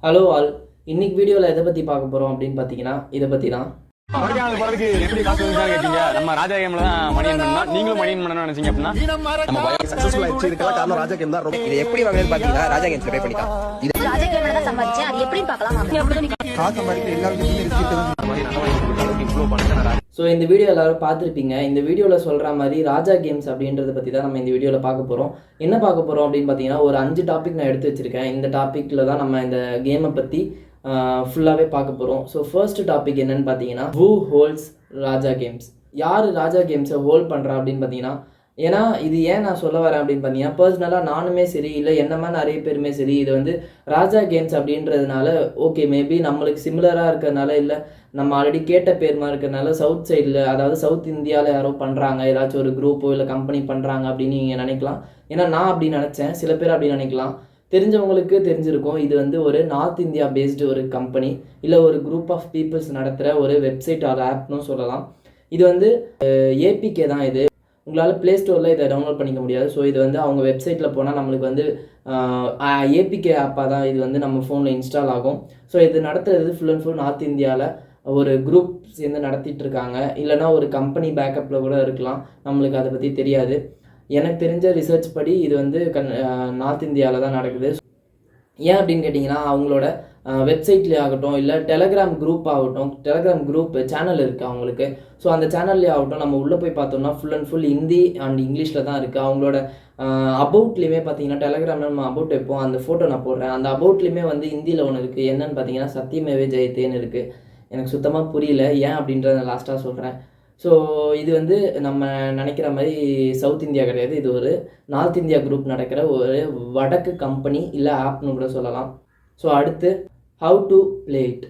Hello all. இன்னைக்கு வீடியோவில் எதை பற்றி பார்க்க போகிறோம் அப்படின்னு பார்த்தீங்கன்னா இதை பற்றி தான். போறதுக்கு எப்படி காசு கேட்டீங்க? நம்ம ராஜா கேம்ல தான் மணி பண்ணா, நீங்களும் மணி பண்ணணும்னு நினைச்சீங்க அப்படின்னா நம்ம சக்சஸ்ஃபுல் ஆயிடுச்சு. இதுக்கெல்லாம் காரணம் ராஜா கேம் தான். இது எப்படி வாங்குறதுன்னு பாத்தீங்கன்னா ராஜா கேம்ஸ்ல பே பண்ணிட்டான். இது ராஜா கேம்ல தான் சம்பாதிச்சேன். அது எப்படி பார்க்கலாம்? காசு சம்பாதிக்கிற எல்லா விஷயத்தையும் ரிஸ்க் தெரிஞ்சு மாதிரி நல்ல அளவுக்கு இம்ப்ரூவ் பண்ணுறேன். ஸோ இந்த வீடியோ எல்லாரும் பார்த்துருப்பீங்க. இந்த வீடியோவில் சொல்கிற மாதிரி ராஜா கேம்ஸ் அப்படின்றத பற்றி தான் நம்ம இந்த வீடியோவில் பார்க்க போகிறோம். என்ன பார்க்க போகிறோம் அப்படின்னு பார்த்தீங்கன்னா ஒரு 5 டாபிக் நான் எடுத்து வச்சுருக்கேன். இந்த டாப்பிக்கில் தான் நம்ம இந்த கேமை பற்றி ஃபுல்லாகவே பார்க்க போகிறோம். ஸோ ஃபர்ஸ்ட் டாபிக் என்னென்னு பார்த்தீங்கன்னா ஹூ ஹோல்ட்ஸ் ராஜா கேம்ஸ். யார் ராஜா கேம்ஸை ஹோல்ட் பண்ணுறா அப்படின்னு பார்த்தீங்கன்னா, ஏன்னா இது ஏன் நான் சொல்ல வரேன் அப்படின்னு பார்த்தீங்கன்னா, பர்சனலாக நானுமே சரி இல்லை என்னமா நிறைய பேருமே சரி இது வந்து ராஜா கேம்ஸ் அப்படின்றதுனால ஓகே மேபி நம்மளுக்கு சிமிலராக இருக்கிறதுனால இல்லை நம்ம ஆல்ரெடி கேட்ட பேருமா இருக்கிறதுனால சவுத் சைடில் அதாவது சவுத் இந்தியாவில் யாரோ பண்ணுறாங்க, ஏதாச்சும் ஒரு குரூப்போ இல்லை கம்பெனி பண்ணுறாங்க அப்படின்னு நீங்கள் நினைக்கலாம். ஏன்னா நான் அப்படி நினச்சேன், சில பேர் அப்படி நினைக்கலாம். தெரிஞ்சவங்களுக்கு தெரிஞ்சிருக்கும் இது வந்து ஒரு நார்த் இந்தியா பேஸ்டு ஒரு கம்பெனி இல்லை ஒரு குரூப் ஆஃப் பீப்புள்ஸ் நடத்துகிற ஒரு வெப்சைட் ஆர் ஆப்னு சொல்லலாம். இது வந்து ஏபிகே தான். இது உங்களால் ப்ளே ஸ்டோரில் இதை டவுன்லோட் பண்ணிக்க முடியாது. ஸோ இது வந்து அவங்க வெப்சைட்டில் போனால் நம்மளுக்கு வந்து ஏபிகே ஆப்பாக தான் இது வந்து நம்ம ஃபோனில் இன்ஸ்டால் ஆகும். ஸோ இது நடத்துறது ஃபுல் அண்ட் ஃபுல் நார்த் இந்தியாவில் ஒரு குரூப் சேர்ந்து நடத்திட்டு இருக்காங்க. இல்லைனா ஒரு கம்பெனி பேக்கப்பில் கூட இருக்கலாம், நம்மளுக்கு அதை பற்றி தெரியாது. எனக்கு தெரிஞ்ச ரிசர்ச் படி இது வந்து நார்த் இந்தியாவில் தான் நடக்குது. ஏன் அப்படின்னு கேட்டிங்கன்னா அவங்களோட வெப்சைட்லேயே ஆகட்டும் இல்லை டெலகிராம் குரூப் ஆகட்டும், டெலகிராம் குரூப் சேனல் இருக்குது அவங்களுக்கு. ஸோ அந்த சேனல்லே ஆகட்டும் நம்ம உள்ளே போய் பார்த்தோம்னா full and full Hindi and இங்கிலீஷில் தான் இருக்குது. அவங்களோட அபவுட்லேயுமே பார்த்தீங்கன்னா டெலகிராமில் நம்ம அபவுட் வைப்போம், அந்த ஃபோட்டோ நான் போடுறேன். அந்த அபவுட்லேயுமே வந்து ஹிந்தியில் ஒன்று இருக்குது. என்னென்னு பார்த்தீங்கன்னா சத்தியமேவே ஜெயத்தேன்னு இருக்குது. எனக்கு சுத்தமாக புரியல ஏன் அப்படின்றத நான் லாஸ்ட்டாக சொல்கிறேன். ஸோ இது வந்து நம்ம நினைக்கிற மாதிரி சவுத் இந்தியா கிடையாது. இது ஒரு நார்த் இந்தியா குரூப் நடக்கிற ஒரு வடக்கு கம்பெனி இல்லை ஆப்னு கூட சொல்லலாம். ஸோ அடுத்து ஹவு டு பிளே இட்.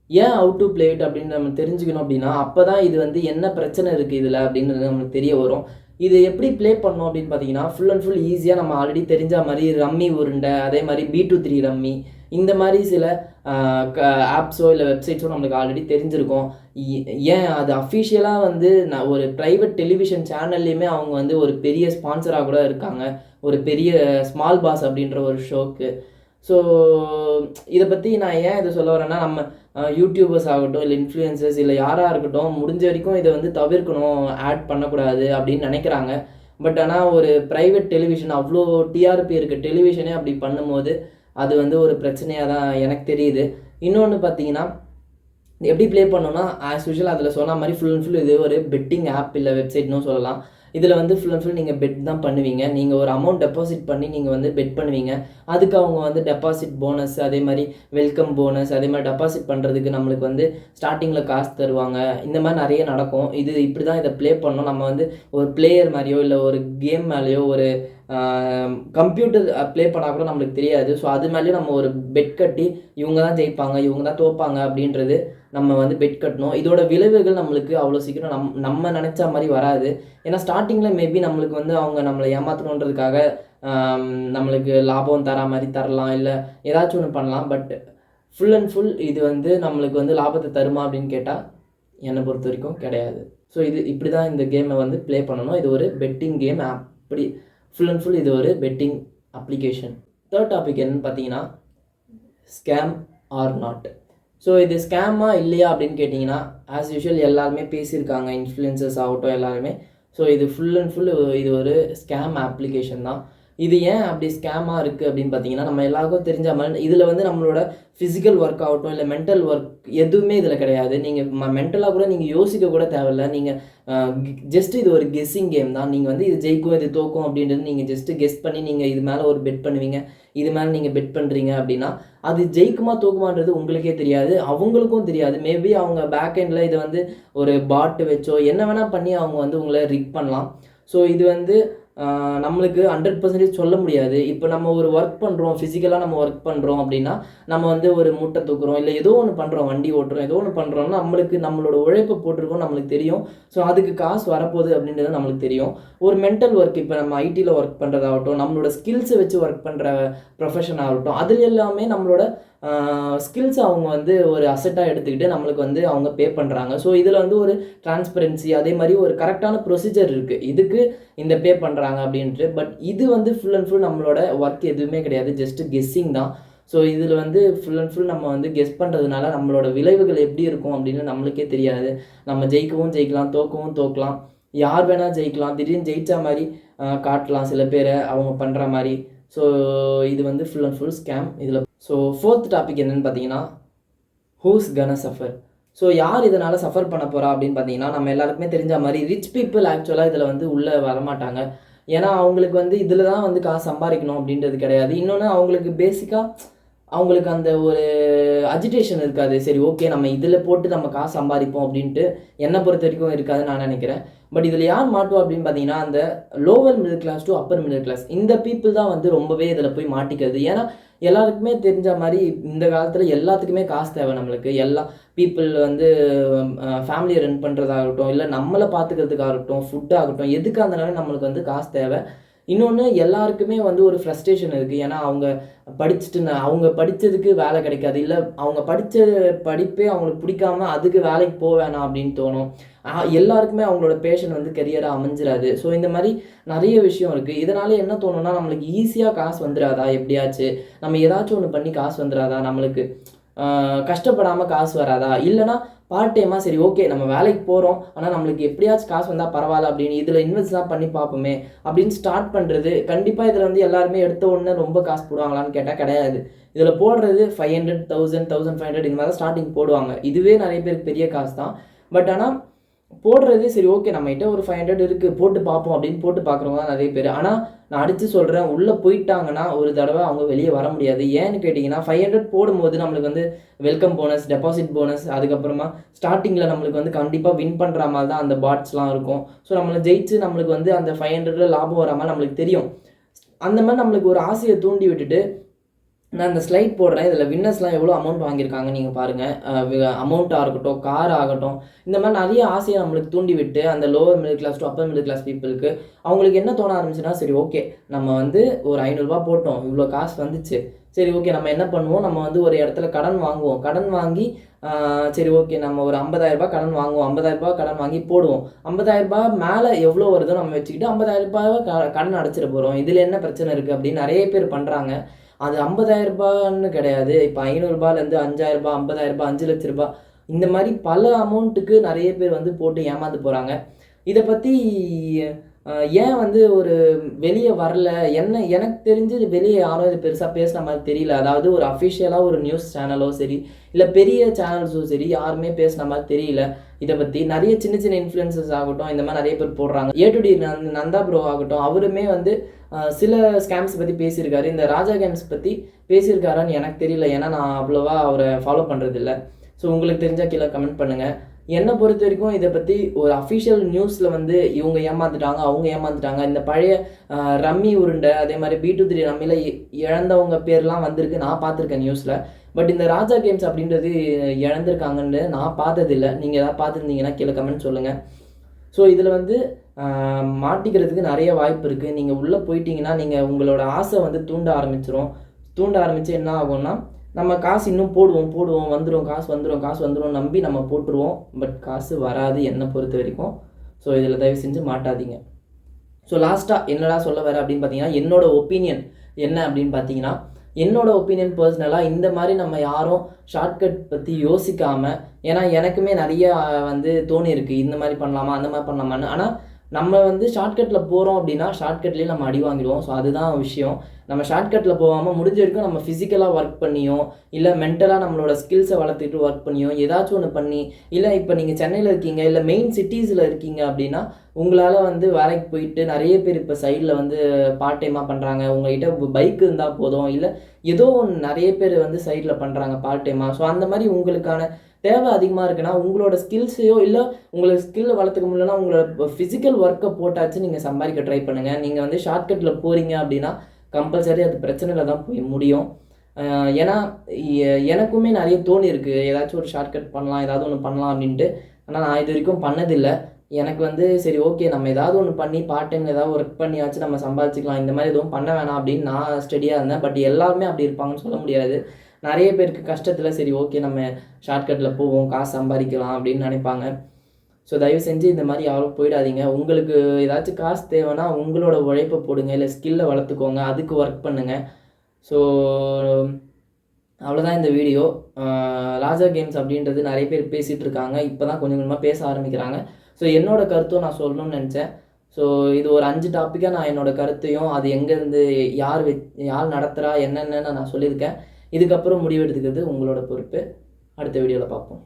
ஏன் ஹவு டு பிளே இட் அப்படின்னு நம்ம தெரிஞ்சுக்கணும். அப்படின்னா அப்போ தான் இது வந்து என்ன பிரச்சனை இருக்குது இதில் அப்படின்றது நம்மளுக்கு தெரிய வரும். இது எப்படி ப்ளே பண்ணோம் அப்படின்னு பார்த்தீங்கன்னா ஃபுல் அண்ட் ஃபுல் ஈஸியாக நம்ம ஆல்ரெடி தெரிஞ்ச மாதிரி ரம்மி உருண்டை, அதே மாதிரி B23 ரம்மி, இந்த மாதிரி சில ஆப்ஸோ இல்லை வெப்சைட்ஸோ நம்மளுக்கு ஆல்ரெடி தெரிஞ்சிருக்கும். ஏன் அது அஃபிஷியலாக வந்து நான் ஒரு ப்ரைவேட் டெலிவிஷன் சேனல்லையுமே அவங்க வந்து ஒரு பெரிய ஸ்பான்சராக கூட இருக்காங்க, ஒரு பெரிய ஸ்மால் பாஸ் அப்படின்ற ஒரு ஷோக்கு. ஸோ இதை பற்றி நான் ஏன் இதை சொல்ல வரேன்னா நம்ம யூடியூபர்ஸ் ஆகட்டும் இல்லை இன்ஃப்ளூயன்சர்ஸ் இல்லை யாராக இருக்கட்டும் முடிஞ்ச வரைக்கும் இதை வந்து தவிர்க்கணும், ஆட் பண்ணக்கூடாது அப்படின்னு நினைக்கிறாங்க. பட் ஆனால் ஒரு ப்ரைவேட் டெலிவிஷன் அவ்வளோ டிஆர்பி இருக்குது டெலிவிஷனே அப்படி பண்ணும்போது அது வந்து ஒரு பிரச்சனையாக தான் எனக்கு தெரியுது. இன்னொன்று பார்த்தீங்கன்னா எப்படி ப்ளே பண்ணோன்னா ஆஸ் யூஷுவல் அதில் சொன்ன மாதிரி ஃபுல் அண்ட் ஃபுல் இது ஒரு பெட்டிங் ஆப் இல்லை வெப்சைட்னு சொல்லலாம். இதில் வந்து ஃபுல் அண்ட் ஃபுல் நீங்கள் பெட் தான் பண்ணுவீங்க. நீங்கள் ஒரு அமௌண்ட் டெபாசிட் பண்ணி நீங்கள் வந்து பெட் பண்ணுவீங்க. அதுக்கு அவங்க வந்து டெபாசிட் போனஸ், அதே மாதிரி வெல்கம் போனஸ், அதே மாதிரி டெபாசிட் பண்ணுறதுக்கு நம்மளுக்கு வந்து ஸ்டார்டிங்கில் காசு தருவாங்க. இந்த மாதிரி நிறைய நடக்கும். இது இப்படி தான் இதை ப்ளே பண்ணோம். நம்ம வந்து ஒரு பிளேயர் மாதிரியோ இல்லை ஒரு கேம் மேலேயோ ஒரு கம்ப்யூட்டர் ப்ளே பண்ணால் கூட நம்மளுக்கு தெரியாது. ஸோ அது மேலேயும் நம்ம ஒரு பெட் கட்டி இவங்க தான் ஜெயிப்பாங்க இவங்க தான் தோப்பாங்க அப்படின்றது நம்ம வந்து பெட் கட்டணும். இதோட விளைவுகள் நம்மளுக்கு அவ்வளோ சீக்கிரம் நம்ம நினச்ச மாதிரி வராது. ஏன்னா ஸ்டார்டிங்கில் மேபி நம்மளுக்கு வந்து அவங்க நம்மளை ஏமாற்றணுன்றதுக்காக நம்மளுக்கு லாபம் தர மாதிரி தரலாம், இல்லை ஏதாச்சும் ஒன்று பண்ணலாம். பட் ஃபுல் அண்ட் ஃபுல் இது வந்து நம்மளுக்கு வந்து லாபத்தை தருமா அப்படின்னு கேட்டால் என்னை பொறுத்த வரைக்கும் கிடையாது. ஸோ இது இப்படி தான் இந்த கேமை வந்து ப்ளே பண்ணணும். இது ஒரு பெட்டிங் கேம் ஆப். இப்படி ஃபுல் அண்ட் ஃபுல் இது ஒரு பெட்டிங் அப்ளிகேஷன். தேர்ட் டாபிக் என்னன்னு பார்த்தீங்கன்னா ஸ்கேம் ஆர் நாட். ஸோ இது ஸ்கேமா இல்லையா அப்படின்னு கேட்டிங்கன்னா ஆஸ் யூஷுவல் எல்லாருமே பேசியிருக்காங்க, இன்ஃப்ளூயன்சர்ஸ் ஆகட்டும் எல்லாருமே. ஸோ இது ஃபுல் அண்ட் ஃபுல் இது ஒரு ஸ்கேம் அப்ளிகேஷன் தான். இது ஏன் அப்படி ஸ்கேமாக இருக்குது அப்படின்னு பார்த்தீங்கன்னா நம்ம எல்லாருக்கும் தெரிஞ்ச மாதிரி இதில் வந்து நம்மளோட ஃபிசிக்கல் ஒர்க் ஆகட்டும் இல்லை மென்டல் ஒர்க் எதுவுமே இதில் கிடையாது. நீங்கள் மென்டலாக கூட நீங்கள் யோசிக்க கூட தேவையில்லை. நீங்கள் ஜஸ்ட் இது ஒரு கெஸ்ஸிங் கேம் தான். நீங்கள் வந்து இது ஜெயிக்கும் இது தோக்கும் அப்படின்றது நீங்கள் ஜஸ்ட்டு கெஸ் பண்ணி நீங்கள் இது மேலே ஒரு பெட் பண்ணுவீங்க. இது மேலே நீங்கள் பெட் பண்ணுறீங்க அப்படின்னா அது ஜெயிக்குமா தோக்குமான்றது உங்களுக்கே தெரியாது, அவங்களுக்கும் தெரியாது. மேபி அவங்க பேக் எண்டில் இதை வந்து ஒரு பாட்டு வச்சோ என்ன வேணால் பண்ணி அவங்க வந்து உங்களை ரிக் பண்ணலாம். ஸோ இது வந்து நம்மளுக்கு 100% சொல்ல முடியாது. இப்போ நம்ம ஒரு ஒர்க் பண்ணுறோம், ஃபிசிக்கலாக நம்ம ஒர்க் பண்ணுறோம் அப்படின்னா நம்ம வந்து ஒரு மூட்டை தூக்குறோம் இல்லை ஏதோ ஒன்று பண்ணுறோம், வண்டி ஓட்டுறோம், ஏதோ ஒன்று பண்ணுறோம்னா நம்மளுக்கு நம்மளோட உழைப்பை போட்டிருக்கோம் நம்மளுக்கு தெரியும். ஸோ அதுக்கு காசு வரப்போகுது அப்படின்றது நம்மளுக்கு தெரியும். ஒரு மென்டல் ஒர்க் இப்போ நம்ம ஐடியில் ஒர்க் பண்ணுறதாகட்டும், நம்மளோட ஸ்கில்ஸை வச்சு ஒர்க் பண்ணுற ப்ரொஃபஷன் ஆகட்டும், அதில் எல்லாமே நம்மளோட ஸ்கில்ஸ் அவங்க வந்து ஒரு அசெட்டாக எடுத்துக்கிட்டு நம்மளுக்கு வந்து அவங்க பே பண்ணுறாங்க. ஸோ இதில் வந்து ஒரு டிரான்ஸ்பரன்சி அதே மாதிரி ஒரு கரெக்டான ப்ரொசீஜர் இருக்குது இதுக்கு இந்த பே பண்ணுறாங்க அப்படின்ட்டு. பட் இது வந்து ஃபுல் அண்ட் ஃபுல் நம்மளோட ஒர்க் எதுவுமே கிடையாது, ஜஸ்ட்டு கெஸ்ஸிங் தான். ஸோ இதில் வந்து ஃபுல் அண்ட் ஃபுல் நம்ம வந்து கெஸ் பண்ணுறதுனால நம்மளோட விளைவுகள் எப்படி இருக்கும் அப்படின்னு நம்மளுக்கே தெரியாது. நம்ம ஜெயிக்கவும் ஜெயிக்கலாம், தோக்கவும் தோக்கலாம், யார் வேணால் ஜெயிக்கலாம், திடீர்னு ஜெயிச்சா மாதிரி காட்டலாம் சில பேரை அவங்க பண்ணுற மாதிரி. ஸோ இது வந்து ஃபுல் அண்ட் ஃபுல் ஸ்கேம் இதில். ஸோ 4th டாபிக் என்னென்னு பார்த்தீங்கன்னா, ஹூஸ் கன சஃபர். ஸோ யார் இதனால் சஃபர் பண்ண போகிறா அப்படின்னு பார்த்தீங்கன்னா, நம்ம எல்லாருக்குமே தெரிஞ்ச மாதிரி ரிச் பீப்புள் ஆக்சுவலாக இதில் வந்து உள்ளே வரமாட்டாங்க. ஏன்னா அவங்களுக்கு வந்து இதில் தான் வந்து காசு சம்பாதிக்கணும் அப்படின்றது கிடையாது. இன்னொன்று அவங்களுக்கு பேசிக்காக அவங்களுக்கு அந்த ஒரு அஜிடேஷன் இருக்காது. சரி ஓகே நம்ம இதில் போட்டு நம்ம காசு சம்பாதிப்போம் அப்படின்ட்டு என்னை பொறுத்த வரைக்கும் இருக்காதுன்னு நான் நினைக்கிறேன். பட் இதில் யார் மாட்டுவா அப்படின்னு பார்த்தீங்கன்னா, அந்த lower middle class to upper middle class இந்த பீப்புள் தான் வந்து ரொம்பவே இதில் போய் மாட்டிக்கிறது. ஏன்னா எல்லாருக்குமே தெரிஞ்ச மாதிரி இந்த காலத்தில் எல்லாத்துக்குமே காசு தேவை. நம்மளுக்கு எல்லா பீப்புள் வந்து ஃபேமிலியை ரன் பண்ணுறதாகட்டும், இல்லை நம்மளை பார்த்துக்கிறதுக்காகட்டும், ஃபுட்டாகட்டும், எதுக்காக இருந்தாலும் நம்மளுக்கு வந்து காசு தேவை. இன்னொன்று எல்லாருக்குமே வந்து ஒரு ஃப்ரஸ்ட்ரேஷன் இருக்குது. ஏன்னா அவங்க அவங்க படித்ததுக்கு வேலை கிடைக்காது, இல்லை அவங்க படித்த படிப்பே அவங்களுக்கு பிடிக்காம அதுக்கு வேலைக்கு போக வேணாம் அப்படின்னு தோணும். எல்லாருக்குமே அவங்களோட பேஷன் வந்து கெரியராக அமைஞ்சிடாது. ஸோ இந்த மாதிரி நிறைய விஷயம் இருக்குது. இதனால என்ன தோணுன்னா, நம்மளுக்கு ஈஸியாக காசு வந்துடாதா, எப்படியாச்சு நம்ம ஏதாச்சும் ஒன்று பண்ணி காசு வந்துடாதா, நம்மளுக்கு கஷ்டப்படாமல் காசு வராதா, இல்லைனா பார்ட் டைமாக சரி ஓகே நம்ம வேலைக்கு போகிறோம் ஆனால் நம்மளுக்கு எப்படியாச்சும் காசு வந்தால் பரவாயில்ல அப்படின்னு இதில் இன்வெஸ்ட் தான் பண்ணி பார்ப்போமே அப்படின்னு ஸ்டார்ட் பண்ணுறது. கண்டிப்பாக இதில் வந்து எல்லாருமே எடுத்த உடனே ரொம்ப காசு போடுவாங்களான்னு கேட்டால் கிடையாது. இதில் போடுறது 500, 1000, 1500 இந்த மாதிரி தான் ஸ்டார்டிங் போடுவாங்க. இதுவே நிறைய பேருக்கு பெரிய காசு தான். பட் ஆனால் போடுறது சரி ஓகே நம்மகிட்ட ஒரு 500 இருக்குது போட்டு பார்ப்போம் அப்படின்னு போட்டு பார்க்குறவங்க தான் நிறைய பேர். ஆனால் நான் அடித்து சொல்கிறேன், உள்ளே போயிட்டாங்கன்னா ஒரு தடவை அவங்க வெளியே வர முடியாது. ஏன்னு கேட்டிங்கன்னா 500 போடும்போது நம்மளுக்கு வந்து வெல்கம் போனஸ், டெபாசிட் போனஸ், அதுக்கப்புறமா ஸ்டார்டிங்கில் நம்மளுக்கு வந்து கண்டிப்பாக வின் பண்ணுற மாதிரி தான் அந்த பாட்ஸ்லாம் இருக்கும். ஸோ நம்மளை ஜெயிச்சு நம்மளுக்கு வந்து அந்த 500 லாபம் வர மாதிரி நம்மளுக்கு தெரியும். அந்த மாதிரி நம்மளுக்கு ஒரு ஆசையை தூண்டி விட்டுட்டு நான் இந்த ஸ்லைட் போடுறேன். இதில் வின்னர்ஸ்லாம் எவ்வளோ அமௌண்ட் வாங்கியிருக்காங்க நீங்கள் பாருங்கள். அமௌண்ட்டாக இருக்கட்டும், கார் ஆகட்டும், இந்த மாதிரி நிறைய ஆசையை நம்மளுக்கு தூண்டி விட்டு அந்த lower middle class to upper middle class பீப்புளுக்கு அவங்களுக்கு என்ன தோண ஆரம்பிச்சுன்னா, சரி ஓகே நம்ம வந்து ஒரு 500 ரூபா போட்டோம், இவ்வளோ காசு வந்துச்சு, சரி ஓகே நம்ம என்ன பண்ணுவோம், நம்ம வந்து ஒரு இடத்துல கடன் வாங்குவோம், கடன் வாங்கி சரி ஓகே நம்ம ஒரு 50,000 ரூபாய் கடன் வாங்குவோம், 50,000 ரூபாய் கடன் வாங்கி போடுவோம், 50,000 ரூபாய் மேலே எவ்வளோ வருதோ நம்ம வச்சுக்கிட்டு 50,000 ரூபாய் கடன் அடைச்சிட போகிறோம், இதில் என்ன பிரச்சனை இருக்குது அப்படின்னு நிறைய பேர் பண்ணுறாங்க. அது 50,000 ரூபான்னு கிடையாது. இப்போ 500 ரூபாயிலேருந்து 5,000 ரூபாய், 50,000 ரூபாய், 5 லட்ச ரூபாய் இந்த மாதிரி பல அமௌண்ட்டுக்கு நிறைய பேர் வந்து போட்டு ஏமாந்து போகிறாங்க. இதை பற்றி ஏன் வந்து ஒரு வெளியே வரல, எனக்கு தெரிஞ்சு வெளியே யாரும் இது பெருசாக பேசுகிற மாதிரி தெரியல. அதாவது ஒரு அஃபிஷியலாக ஒரு நியூஸ் சேனலோ சரி, இல்லை பெரிய சேனல்ஸோ சரி, யாருமே பேசுகிற மாதிரி தெரியல. இதை பற்றி நிறைய சின்ன சின்ன இன்ஃப்ளூயன்சர்ஸ் ஆகட்டும், இந்த மாதிரி நிறைய பேர் போடுறாங்க. A2D நந்தா ப்ரோ ஆகட்டும், அவருமே வந்து சில ஸ்கேம்ஸ் பற்றி பேசியிருக்காரு. இந்த ராஜா கேம்ஸ் பற்றி பேசியிருக்காரான்னு எனக்கு தெரியல, ஏன்னா நான் அவ்வளோவா அவரை ஃபாலோ பண்ணுறதில்ல. ஸோ உங்களுக்கு தெரிஞ்சால் கீழே கமெண்ட் பண்ணுங்கள். என்னை பொறுத்த வரைக்கும் இதை பற்றி ஒரு அஃபிஷியல் நியூஸில் வந்து இவங்க ஏமாந்துட்டாங்க, அவங்க ஏமாந்துட்டாங்க, இந்த பழைய ரம்மி உருண்டை அதே மாதிரி B23 ரம்மியில் இழந்தவங்க பேர்லாம் வந்திருக்கு, நான் பார்த்துருக்கேன் நியூஸில். பட் இந்த ராஜா கேம்ஸ் அப்படின்றது இழந்திருக்காங்கன்னு நான் பார்த்ததில்லை. நீங்கள் எதாவது பார்த்துருந்தீங்கன்னா கீழே கமெண்ட் சொல்லுங்கள். ஸோ இதில் வந்து மாட்டிக்கிறதுக்கு நிறைய வாய்ப்பு இருக்குது. நீங்கள் உள்ளே போயிட்டீங்கன்னா நீங்கள் உங்களோட ஆசை வந்து தூண்ட ஆரம்பித்து என்ன ஆகும்னா, நம்ம காசு இன்னும் போடுவோம் வந்துடும், காசு வந்துடும் நம்பி நம்ம போட்டுருவோம். பட் காசு வராது என்னை பொறுத்த வரைக்கும். ஸோ இதில் தயவு செஞ்சு மாட்டாதீங்க. ஸோ லாஸ்ட்டாக என்னடா சொல்ல வர அப்படின்னு பார்த்தீங்கன்னா, என்னோட ஒப்பீனியன் என்ன அப்படின்னு பார்த்தீங்கன்னா, என்னோட ஒப்பீனியன் பர்சனலாக இந்த மாதிரி நம்ம யாரும் ஷார்ட்கட் பற்றி யோசிக்காமல், ஏன்னா எனக்குமே நிறைய வந்து தோணியிருக்கு இந்த மாதிரி பண்ணலாமா அந்த மாதிரி பண்ணலாமான்னு. ஆனால் நம்ம வந்து ஷார்ட்கட்டில் போகிறோம் அப்படின்னா ஷார்ட்கட்லேயே நம்ம அடி வாங்கிடுவோம். ஸோ அதுதான் விஷயம். நம்ம ஷார்ட்கட்டில் போகாமல் முடிஞ்ச வரைக்கும் நம்ம ஃபிசிக்கலாக ஒர்க் பண்ணியோ, இல்லை மென்டலாக நம்மளோட ஸ்கில்ஸை வளர்த்துக்கிட்டு ஒர்க் பண்ணியோ, ஏதாச்சும் ஒன்று பண்ணி, இல்லை இப்போ நீங்கள் சென்னையில் இருக்கீங்க, இல்லை மெயின் சிட்டிஸில் இருக்கீங்க அப்படின்னா உங்களால் வந்து வேலைக்கு போயிட்டு நிறைய பேர் இப்போ சைடில் வந்து பார்ட் டைமாக பண்ணுறாங்க. உங்கள்கிட்ட பைக் இருந்தால் போதும், இல்லை ஏதோ ஒன்று நிறைய பேர் வந்து சைடில் பண்ணுறாங்க பார்ட் டைமாக. ஸோ அந்த மாதிரி உங்களுக்கான தேவை அதிகமாக இருக்குன்னா உங்களோட ஸ்கில்ஸையோ, இல்லை உங்களுக்கு ஸ்கில்லை வளர்த்துக்க முடியலன்னா உங்களோட ஃபிசிக்கல் ஒர்க்கை போட்டாச்சு நீங்கள் சம்பாதிக்க ட்ரை பண்ணுங்கள். நீங்கள் வந்து ஷார்ட்கட்டில் போகிறீங்க அப்படின்னா கம்பல்சரி அது பிரச்சனையில் தான் போய் முடியும். ஏன்னா எனக்குமே நிறைய தோணி இருக்குது ஏதாச்சும் ஒரு ஷார்ட்கட் பண்ணலாம், ஏதாவது ஒன்று பண்ணலாம் அப்படின்ட்டு. ஆனால் நான் இது வரைக்கும் பண்ணதில்லை. எனக்கு வந்து சரி ஓகே நம்ம ஏதாவது ஒன்று பண்ணி பார்ட் டைமில் ஏதாவது ஒர்க் பண்ணியாச்சும் நம்ம சம்பாதிச்சிக்கலாம், இந்த மாதிரி எதுவும் பண்ண வேணாம் அப்படின்னு நான் ஸ்டடியாக இருந்தேன். பட் எல்லாருமே அப்படி இருப்பாங்கன்னு சொல்ல முடியாது. நிறைய பேருக்கு கஷ்டத்தில் சரி ஓகே நம்ம ஷார்ட்கட்டில் போவோம், காசு சம்பாதிக்கலாம் அப்படின்னு நினைப்பாங்க. ஸோ தயவு செஞ்சு இந்த மாதிரி யாரும் போயிடாதீங்க. உங்களுக்கு ஏதாச்சும் காசு தேவைன்னா உங்களோட உழைப்பை போடுங்க, இல்லை ஸ்கில்லை வளர்த்துக்கோங்க, அதுக்கு ஒர்க் பண்ணுங்கள். ஸோ அவ்வளோதான் இந்த வீடியோ. ராஜா கேம்ஸ் அப்படின்றது நிறைய பேர் பேசிகிட்டு இருக்காங்க, இப்போ தான் கொஞ்சம் கொஞ்சமாக பேச ஆரம்பிக்கிறாங்க. ஸோ என்னோட கருத்தும் நான் சொல்லணும்னு நினச்சேன். ஸோ இது ஒரு 5 டாப்பிக்காக நான் என்னோடய கருத்தையும் அது எங்கேருந்து யார் நடத்துகிறா என்னென்னு நான் சொல்லியிருக்கேன். இதுக்கப்புறம் முடிவெடுத்துக்கிறது உங்களோட பொறுப்பு. அடுத்த வீடியோவில் பார்ப்போம்.